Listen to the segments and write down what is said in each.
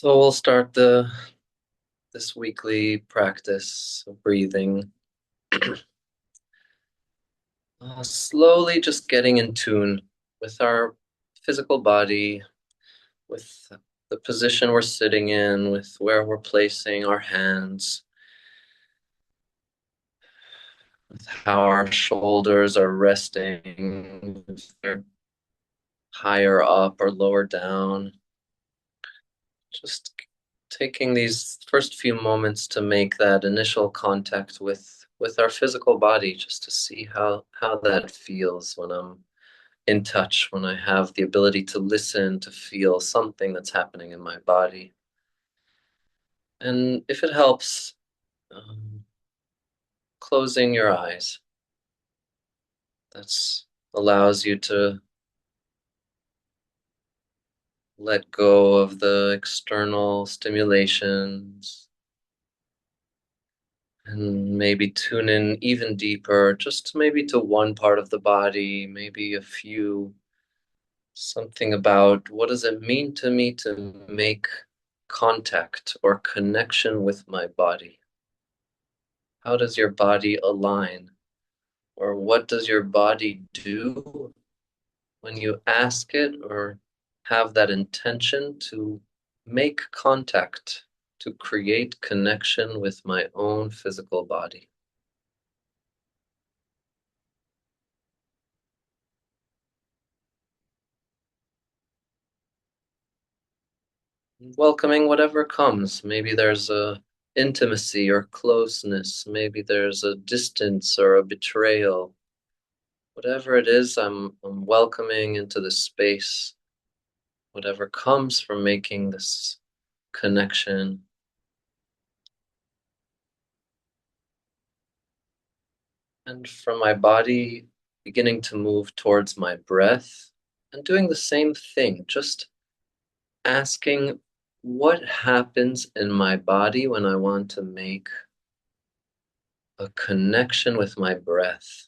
So we'll start the this weekly practice of breathing. Slowly just getting in tune with our physical body, with the position we're sitting in, with where we're placing our hands, with how our shoulders are resting, if they're higher up or lower down. Just taking these first few moments to make that initial contact with our physical body, just to see how that feels when I'm in touch, when I have the ability to listen, to feel something that's happening in my body. And if it helps, um, closing your eyes. That's allows you to let go of the external stimulations and maybe tune in even deeper, just maybe to one part of the body, maybe a few, something about what does it mean to me to make contact or connection with my body? How does your body align? Or what does your body do when you ask it or have that intention to make contact, to create connection with my own physical body? Welcoming whatever comes. Maybe there's a intimacy or closeness. Maybe there's a distance or a betrayal. Whatever it is, I'm welcoming into the space. Whatever comes from making this connection. And from my body beginning to move towards my breath and doing the same thing, just asking what happens in my body when I want to make a connection with my breath.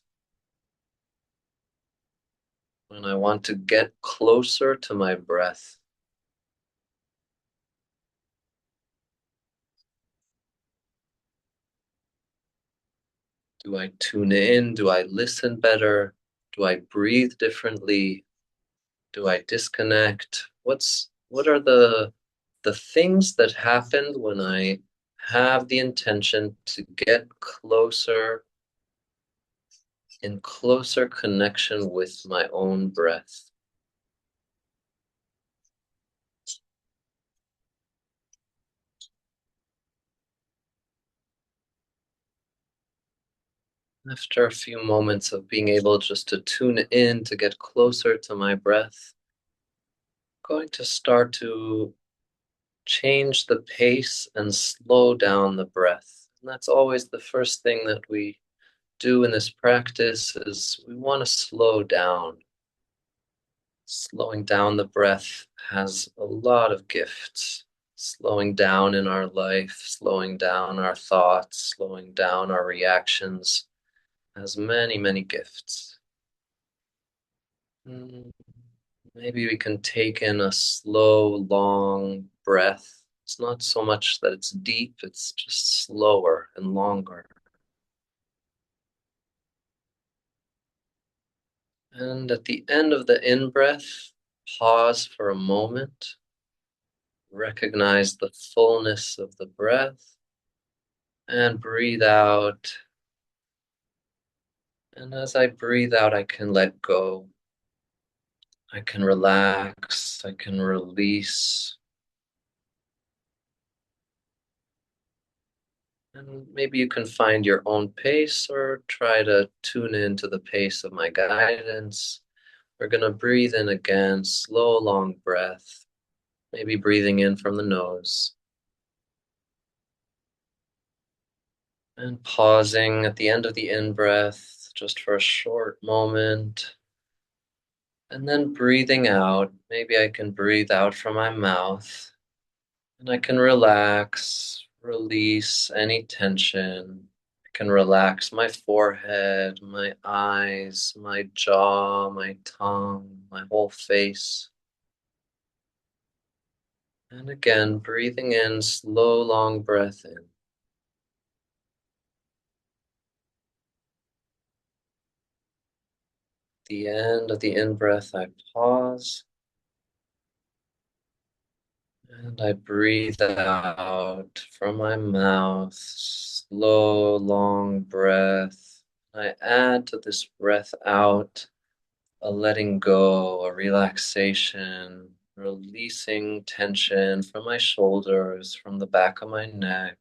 When I want to get closer to my breath. Do I tune in? Do I listen better? Do I breathe differently? Do I disconnect? What are the things that happen when I have the intention to get closer, in closer connection with my own breath? After a few moments of being able just to tune in to get closer to my breath, I'm going to start to change the pace and slow down the breath. And that's always the first thing that we do in this practice is we want to slow down. Slowing down the breath has a lot of gifts. Slowing down in our life, slowing down our thoughts, slowing down our reactions has many, many gifts. Mm, Maybe we can take in a slow, long breath. It's not so much that it's deep, it's just slower and longer. And at the end of the in breath, pause for a moment, recognize the fullness of the breath, and breathe out. And as I breathe out, I can let go. I can relax. I can release. And maybe you can find your own pace or try to tune into the pace of my guidance. We're going to breathe in again, slow, long breath, maybe breathing in from the nose. And pausing at the end of the in breath just for a short moment. And then breathing out. Maybe I can breathe out from my mouth. And I can relax, release any tension. I can relax my forehead, my eyes, my jaw, my tongue, my whole face. And again, breathing in, slow, long breath in. The end of the in-breath, I pause and I breathe out from my mouth. Slow, long breath. I add to this breath out a letting go, a relaxation, releasing tension from my shoulders, from the back of my neck,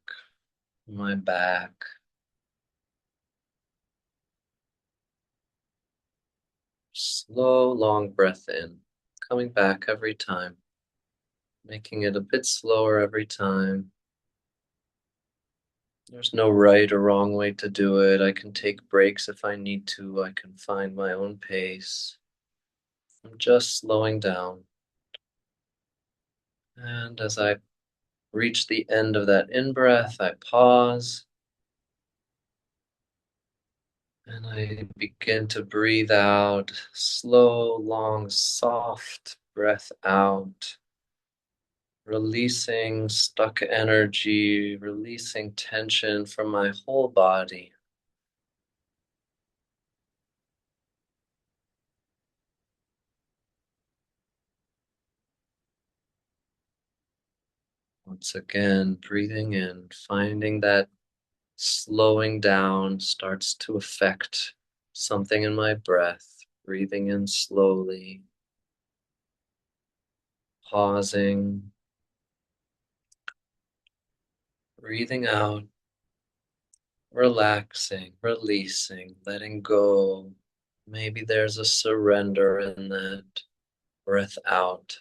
my back. Slow, long breath in, coming back every time, making it a bit slower every time. There's no right or wrong way to do it. I can take breaks if I need to. I can find my own pace. I'm just slowing down. And as I reach the end of that in-breath, I pause and I begin to breathe out. Slow, long, soft breath out. Releasing stuck energy, releasing tension from my whole body. Once again, breathing in, finding that slowing down starts to affect something in my breath. Breathing in slowly, pausing, breathing out, relaxing, releasing, letting go. Maybe there's a surrender in that breath out,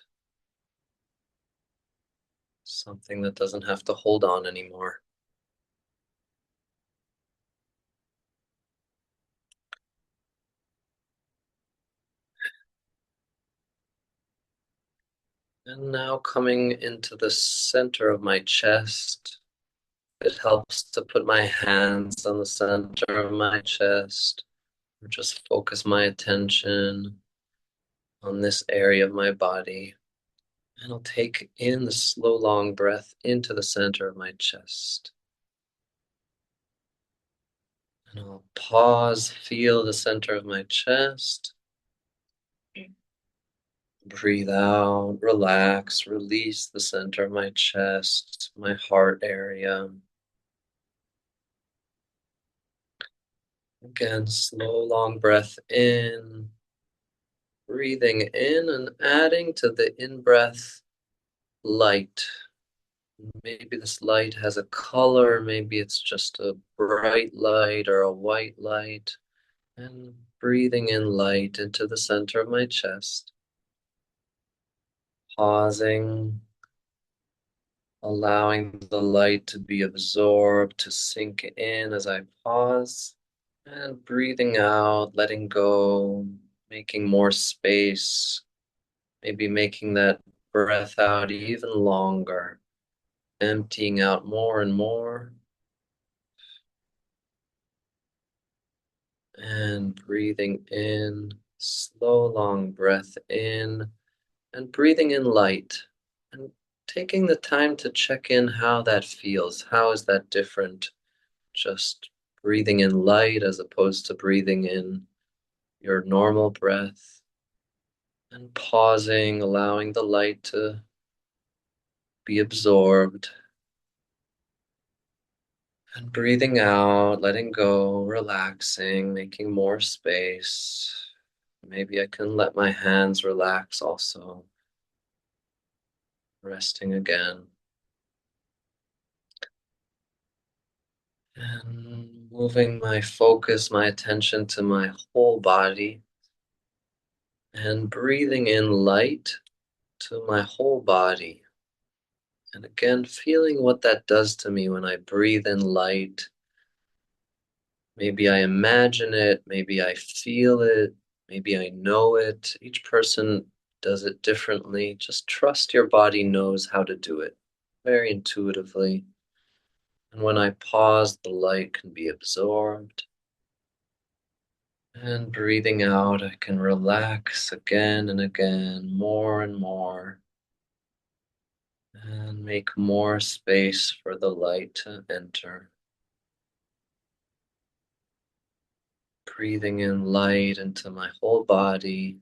something that doesn't have to hold on anymore. And now coming into the center of my chest, it helps to put my hands on the center of my chest, or just focus my attention on this area of my body. And I'll take in the slow, long breath into the center of my chest. And I'll pause, feel the center of my chest. Breathe out, relax, release the center of my chest, my heart area. Again, slow, long breath in, breathing in and adding to the in-breath light. Maybe this light has a color, maybe it's just a bright light or a white light. And breathing in light into the center of my chest. Pausing, allowing the light to be absorbed, to sink in as I pause. And breathing out, letting go, making more space, maybe making that breath out even longer, emptying out more and more, and breathing in, slow, long breath in, and breathing in light, and taking the time to check in how that feels. How is that different? Just breathing in light as opposed to breathing in your normal breath. And pausing, allowing the light to be absorbed. And breathing out, letting go, relaxing, making more space. Maybe I can let my hands relax also. Resting again. And moving my focus, my attention to my whole body. And breathing in light to my whole body. And again, feeling what that does to me when I breathe in light. Maybe I imagine it, maybe I feel it, maybe I know it. Each person does it differently. Just trust your body knows how to do it very intuitively. And when I pause, the light can be absorbed. And breathing out, I can relax again and again, more and more. make more space for the light to enter. Breathing in light into my whole body,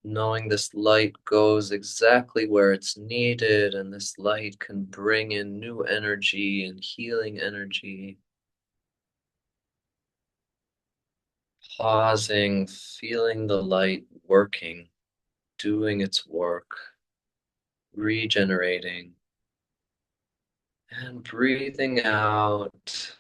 knowing this light goes exactly where it's needed, and this light can bring in new energy and healing energy. Pausing, feeling the light working, doing its work, regenerating, and breathing out.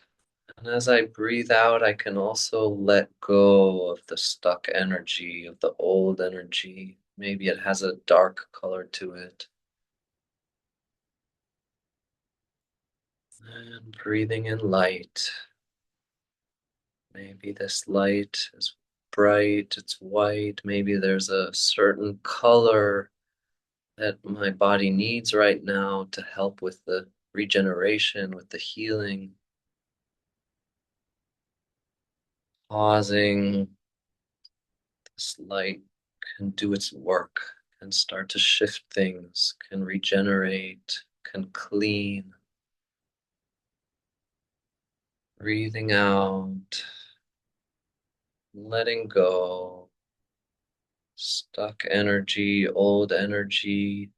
And as I breathe out, I can also let go of the stuck energy, of the old energy. Maybe it has a dark color to it. And breathing in light. Maybe this light is bright, it's white. Maybe there's a certain color that my body needs right now to help with the regeneration, with the healing. Pausing, this light can do its work, can start to shift things, can regenerate, can clean. Breathing out, letting go, stuck energy, old energy,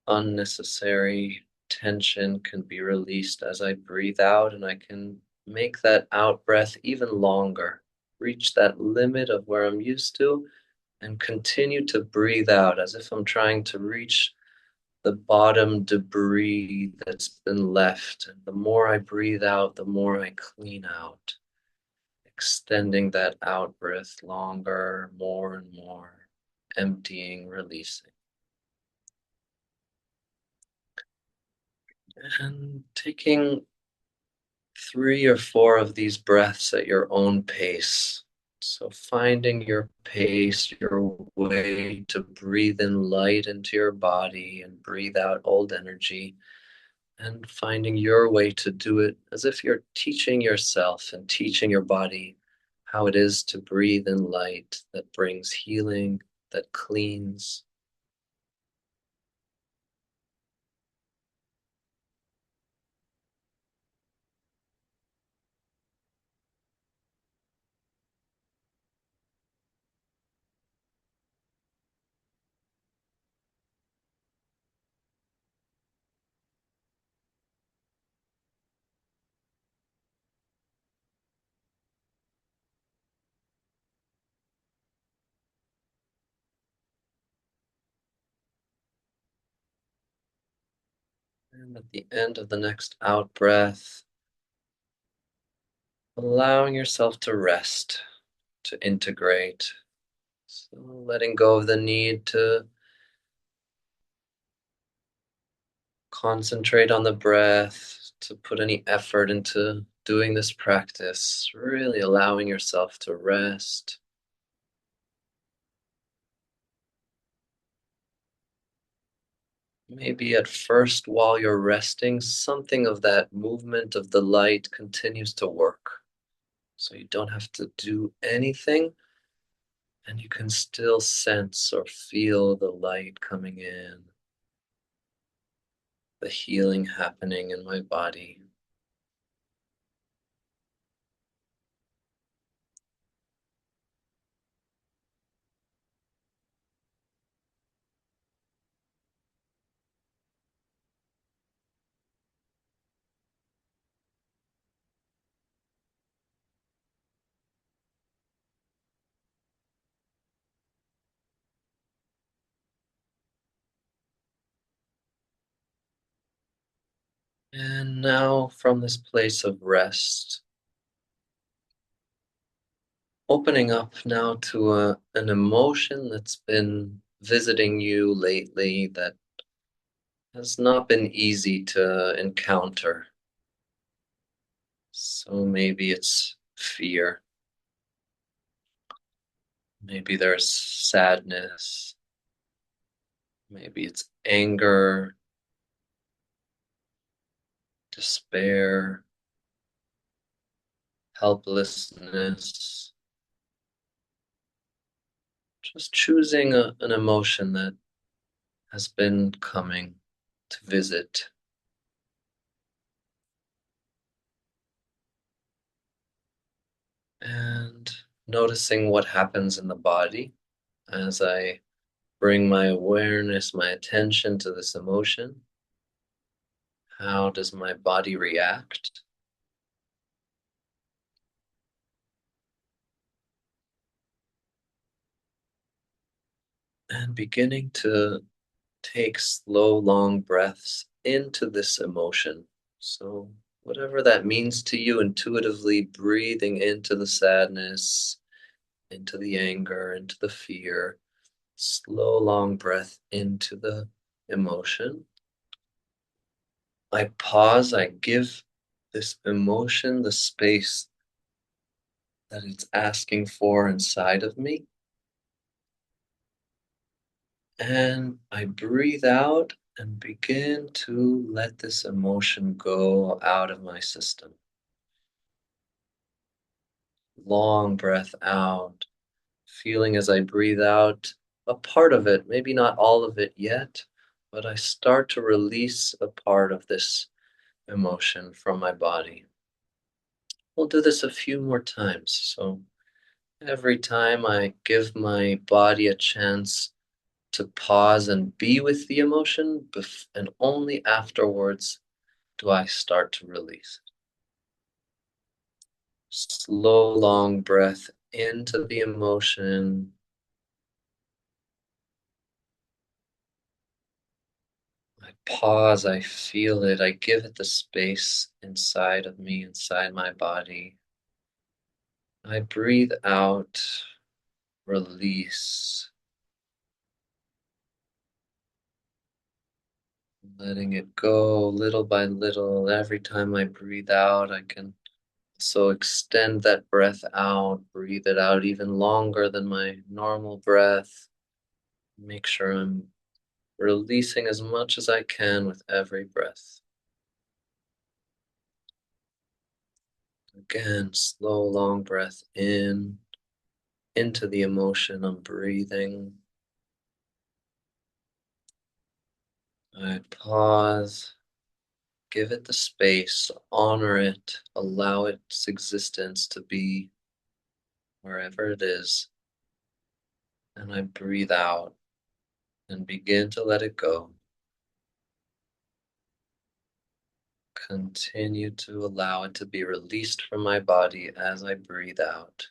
unnecessary tension can be released as I breathe out, and I can make that out breath even longer, reach that limit of where I'm used to, and continue to breathe out as if I'm trying to reach the bottom debris that's been left. And the more I breathe out, the more I clean out, extending that out breath longer, more and more, emptying, releasing. And taking 3 or 4 of these breaths at your own pace. So finding your pace, your way to breathe in light into your body and breathe out old energy, and finding your way to do it as if you're teaching yourself and teaching your body how it is to breathe in light that brings healing, that cleans. And at the end of the next out breath, allowing yourself to rest, to integrate. So letting go of the need to concentrate on the breath, to put any effort into doing this practice, really allowing yourself to rest. Maybe at first, while you're resting, something of that movement of the light continues to work. So you don't have to do anything, and you can still sense or feel the light coming in, the healing happening in my body. And now, from this place of rest, opening up now to an emotion that's been visiting you lately that has not been easy to encounter. So maybe it's fear, maybe there's sadness, maybe it's anger, despair, helplessness. Just choosing an emotion that has been coming. to visit, and noticing what happens in the body as I bring my awareness, my attention to this emotion. How does my body react? And beginning to take slow, long breaths into this emotion. So, whatever that means to you, intuitively breathing into the sadness, into the anger, into the fear, slow, long breath into the emotion. I pause, I give this emotion the space that it's asking for inside of me. And I breathe out and begin to let this emotion go out of my system. Long breath out, feeling as I breathe out a part of it, maybe not all of it yet, but I start to release a part of this emotion from my body. We'll do this a few more times. So every time I give my body a chance to pause and be with the emotion, and only afterwards do I start to release. Slow, long breath into the emotion. I pause, I feel it, I give it the space inside of me, inside my body. I breathe out, release, letting it go little by little. Every time I breathe out, I can so extend that breath out, breathe it out even longer than my normal breath. Make sure I'm releasing as much as I can with every breath. Again, slow, long breath in, into the emotion I'm breathing. I pause, give it the space, honor it, allow its existence to be wherever it is. And I breathe out and begin to let it go. Continue to allow it to be released from my body as I breathe out.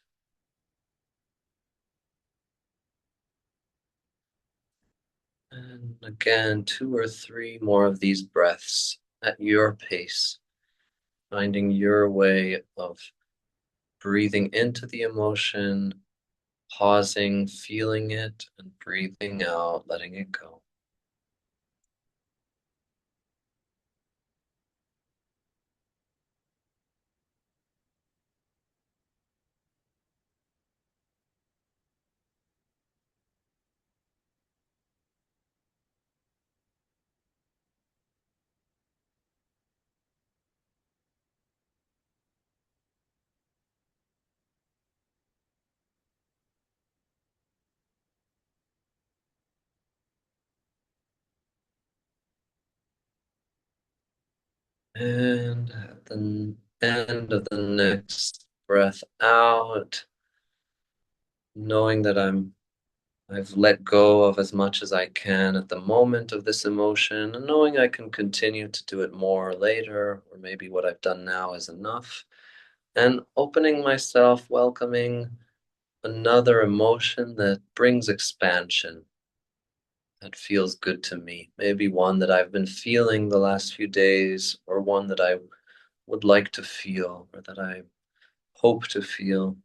And again, 2 or 3 more of these breaths at your pace, finding your way of breathing into the emotion, pausing, feeling it, and breathing out, letting it go. And at the end of the next breath out, knowing that I've let go of as much as I can at the moment of this emotion, and knowing I can continue to do it more later, or maybe what I've done now is enough, and opening myself, welcoming another emotion that brings expansion, that feels good to me. Maybe one that I've been feeling the last few days, or one that I would like to feel, or that I hope to feel.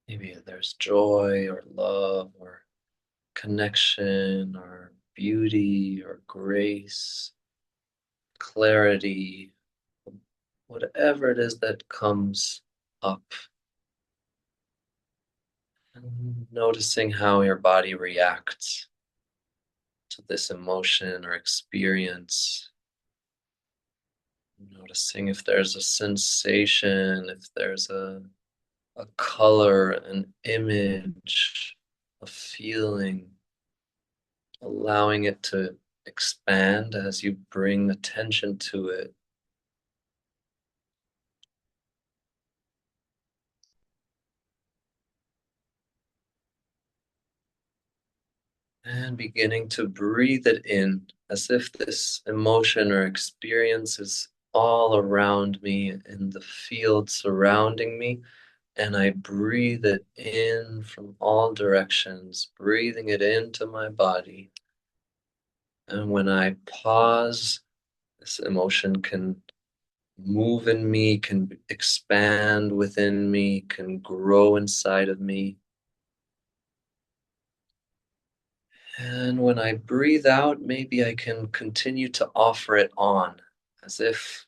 Maybe there's joy, or love, or connection, or beauty, or grace, clarity, whatever it is that comes up. And noticing how your body reacts to this emotion or experience. Noticing if there's a sensation, if there's a color, an image, a feeling, allowing it to expand as you bring attention to it, and beginning to breathe it in as if this emotion or experience is all around me in the field surrounding me. And I breathe it in from all directions, breathing it into my body. And when I pause, this emotion can move in me, can expand within me, can grow inside of me. And when I breathe out, maybe I can continue to offer it on, as if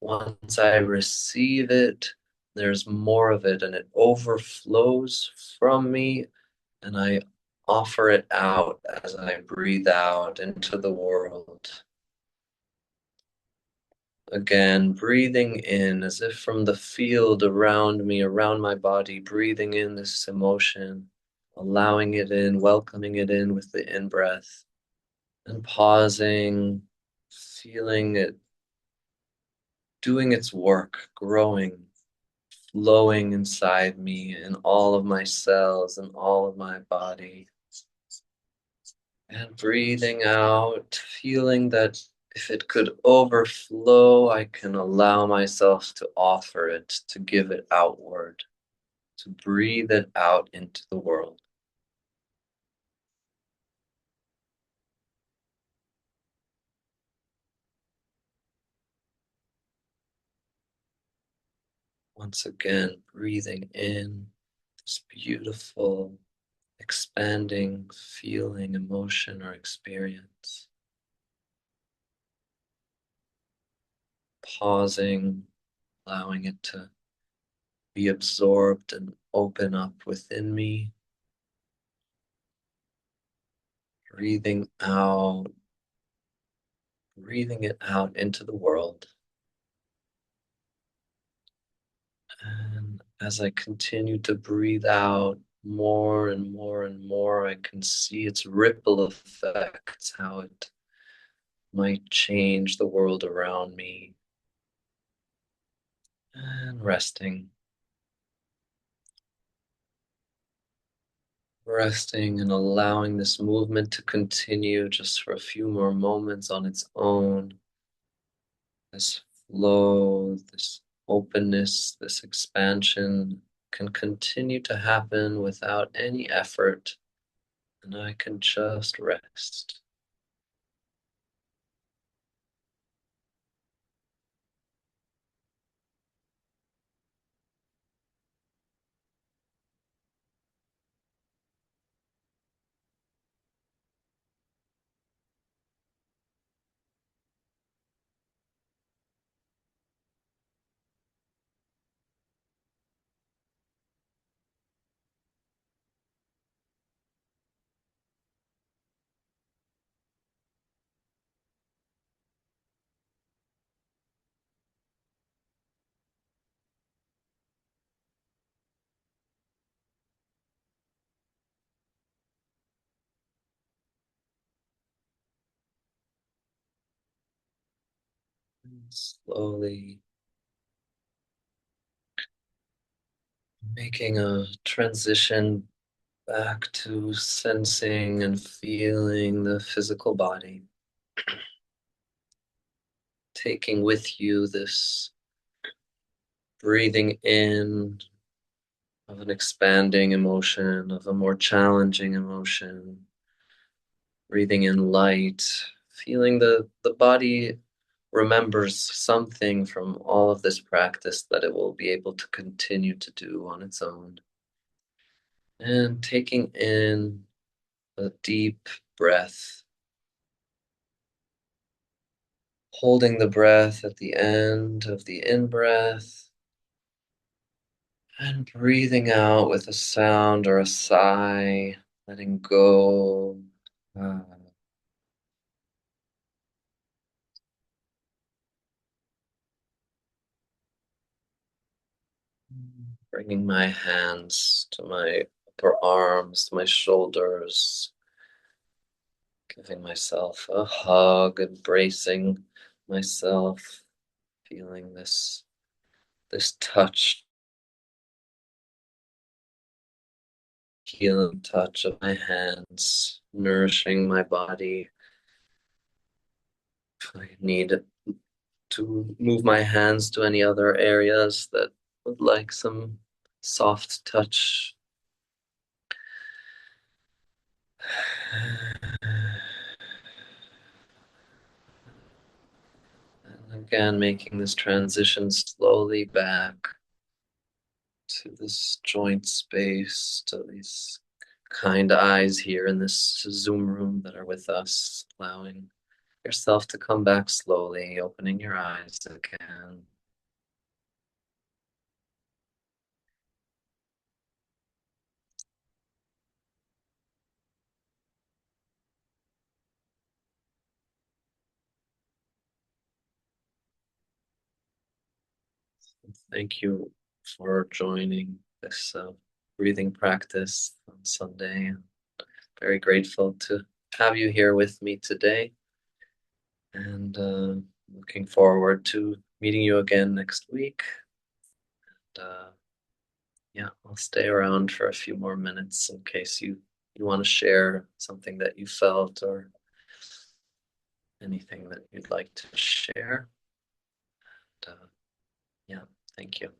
once I receive it, there's more of it and it overflows from me, and I offer it out as I breathe out into the world. Again, breathing in as if from the field around me, around my body, breathing in this emotion, allowing it in, welcoming it in with the in breath, and pausing, feeling it doing its work, growing, flowing inside me in all of my cells and all of my body. And breathing out, feeling that if it could overflow, I can allow myself to offer it, to give it outward, to breathe it out into the world. Once again, breathing in this beautiful, expanding feeling, emotion, or experience. Pausing, allowing it to be absorbed and open up within me. Breathing out, breathing it out into the world. And as I continue to breathe out more and more and more, I can see its ripple effects, how it might change the world around me. And resting, resting and allowing this movement to continue just for a few more moments on its own. This flow, this openness, this expansion can continue to happen without any effort, and I can just rest. And slowly making a transition back to sensing and feeling the physical body, taking with you this breathing in of an expanding emotion, of a more challenging emotion, breathing in light, feeling the body remembers something from all of this practice that it will be able to continue to do on its own. And taking in a deep breath, holding the breath at the end of the in-breath, and breathing out with a sound or a sigh, letting go. uh, Bringing my hands to my upper arms, my shoulders, Giving myself a hug, embracing myself, feeling this touch, healing touch of my hands, nourishing my body. If I need to move my hands to any other areas that would like some soft touch. And again, making this transition slowly back to this joint space, to these kind eyes here in this Zoom room that are with us, allowing yourself to come back slowly, opening your eyes again. Thank you for joining this breathing practice on Sunday. Very grateful to have you here with me today, and looking forward to meeting you again next week. And, yeah, I'll stay around for a few more minutes in case you want to share something that you felt or anything that you'd like to share. And, yeah, thank you.